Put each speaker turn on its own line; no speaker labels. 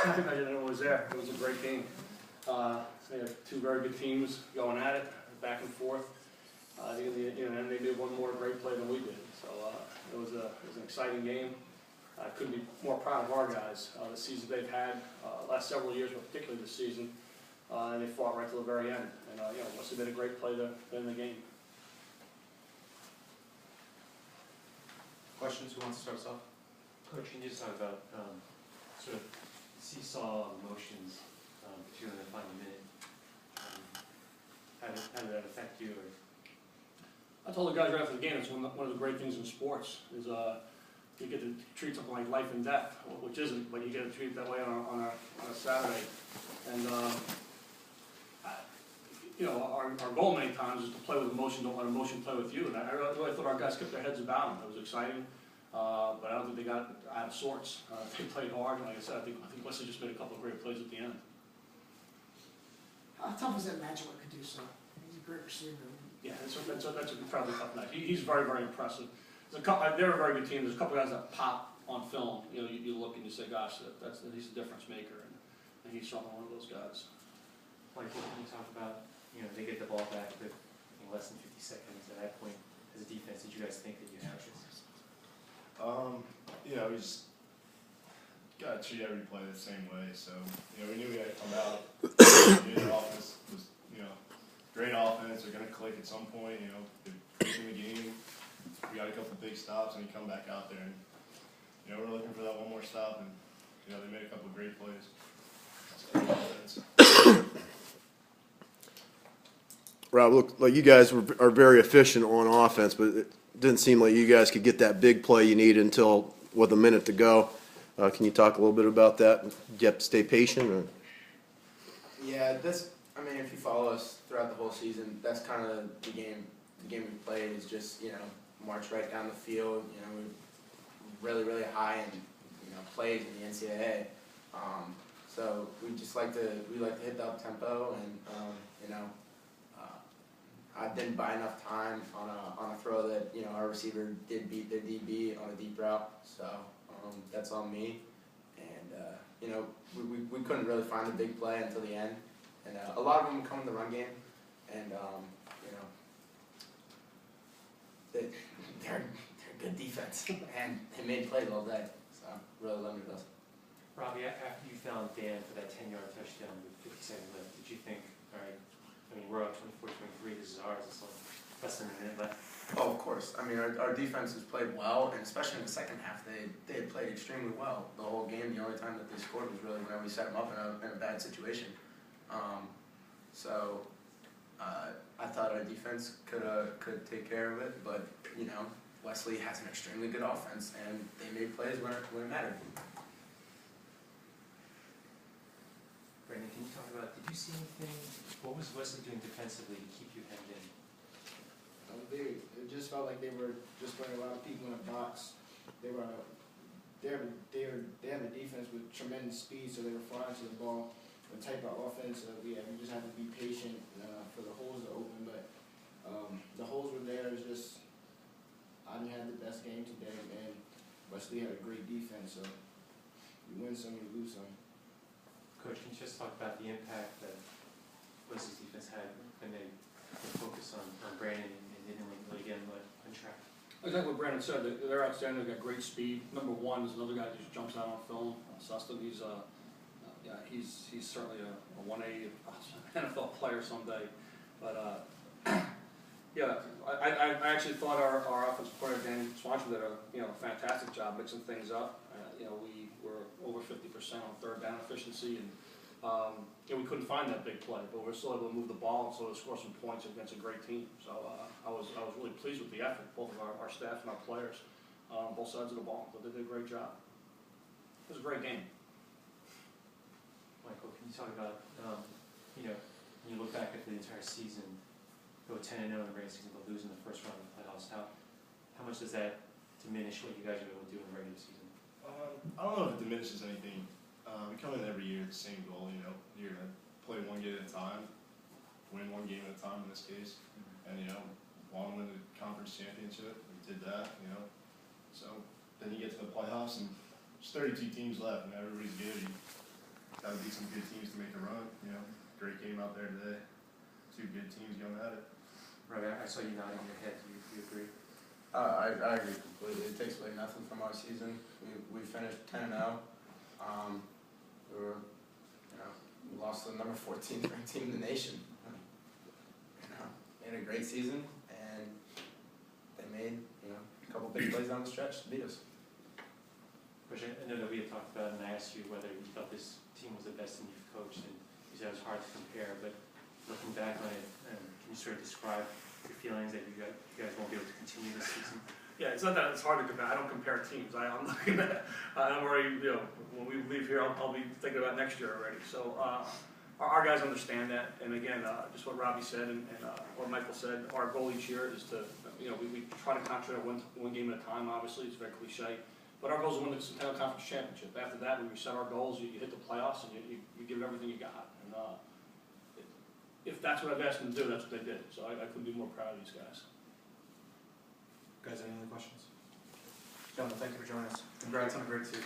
I didn't know it was there. It was a great game. So we had two very good teams going at it, back and forth. In the end, they did one more great play than we did. So it was an exciting game. I couldn't be more proud of our guys. The season they've had last several years, but particularly this season, and they fought right to the very end. And Wesley made a great play to win the game.
Questions? Who wants to start us off?
Coach, can you just talk about sort of seesaw emotions, particularly in the final minute? How did that affect you? Or?
I told the guys right after the game, it's one of the great things in sports is you get to treat something like life and death, which isn't, but you get to treat it that way on a Saturday. And our goal many times is to play with emotion, don't let emotion play with you. And I really thought our guys kept their heads about them. It was exciting, but I don't think they got out of sorts. They played hard, and like I said, I think Wesley just made a couple of great plays at the end.
How tough is that matchup with Caduceus? He's a great receiver.
Yeah, that's a probably tough night. He's very, very impressive. They're a very good team. There's a couple guys that pop on film. You look and you say, gosh, he's a difference maker, and he's certainly one of those guys.
Like, can you talk about, they get the ball back with less than 50 seconds. At that point, as a defense, did you guys think that you had this?
We just got to treat every play the same way. So, we knew we had to come out. We knew the offense was, great offense. They're going to click at some point. They're in the game. We got a couple big stops, and we come back out there, and we're looking for that one more stop, and they made a couple of great plays. That's offense.
Rob, look, like you guys are very efficient on offense, but it didn't seem like you guys could get that big play you needed until with a minute to go. Can you talk a little bit about that? Do you have to stay patient? Or?
Yeah, if you follow us throughout the whole season, that's kind of the game. The game we played is just march right down the field. We're really, really high in plays in the NCAA. So we just like to hit the up tempo, and I didn't buy enough time on a throw that our receiver did beat their DB on a deep route. So that's on me. And we couldn't really find the big play until the end. And a lot of them come in the run game, and they're good defense, and they made plays all day, so really limited us.
Robbie, after you found Dan for that 10-yard touchdown with 50 seconds left, did you think, all right, we're up 24-23, this is ours, it's like less than a minute left?
Oh, of course. Our defense has played well, and especially in the second half, they had played extremely well the whole game. The only time that they scored was really when we set them up in a bad situation. I thought our defense could take care of it, but Wesley has an extremely good offense, and they made plays when it mattered.
Brandon, can you talk about, did you see anything, what was Wesley doing defensively to keep you hemmed in?
It just felt like they were just putting a lot of people in a box. They have a defense with tremendous speed, so they were flying to the ball. The type of offense we just have to be patient for the holes to open. But the holes were there. It's just I didn't have the best game today, and Wesley had a great defense. So you win some, you lose some.
Coach, can you just talk about the impact that Wesley's defense had when they focused on Brandon and didn't really get him on track?
Exactly what Brandon said. They're outstanding. They've got great speed. Number one is another guy who just jumps out on film. Sustin, he's certainly a 1A NFL player someday. But I actually thought our offensive player Dan Swanson did a fantastic job mixing things up. We were over 50% on third down efficiency, and we couldn't find that big play, but we were still able to move the ball and sort of score some points against a great team. So I was really pleased with the effort, both of our staff and our players, both sides of the ball. But they did a great job. It was a great game.
Michael, can you talk about, when you look back at the entire season, go 10-0 in the regular season, but lose in the first round of the playoffs, how much does that diminish what you guys are able to do in the regular season?
I don't know if it diminishes anything. We come in every year with the same goal, you're going to play one game at a time, win one game at a time in this case, and, want to win the conference championship. We did that, So then you get to the playoffs, and there's 32 teams left, and everybody's good. beat some good teams to make a run. You know, great game out there today. Two good teams going at it.
Right, I saw you nodding your head. Do you agree?
I agree completely. It takes away nothing from our season. We finished 10-0. We were, we lost to the number 14 ranked team in the nation. They had a great season, and they made a couple big plays down the stretch to beat us.
Question, I know that we had talked about, and I asked you whether you thought this team was the best team you've coached, and you said it was hard to compare, but looking back on it, can you sort of describe your feelings that you guys won't be able to continue this season?
Yeah, it's not that it's hard to compare. I don't compare teams. I'm looking at, I'm already, when we leave here, I'll be thinking about next year already. So our guys understand that. And again, just what Robbie said and what Micheal said, our goal each year is to, we try to concentrate on one game at a time, obviously. It's very cliche. But our goal is to win the Centennial Conference Championship. After that, when we set our goals, you hit the playoffs and you give it everything you got. And if that's what I've asked them to do, that's what they did. So I couldn't be more proud of these guys.
Guys, any other questions? Gentlemen, thank you for joining us. Congrats on a great season.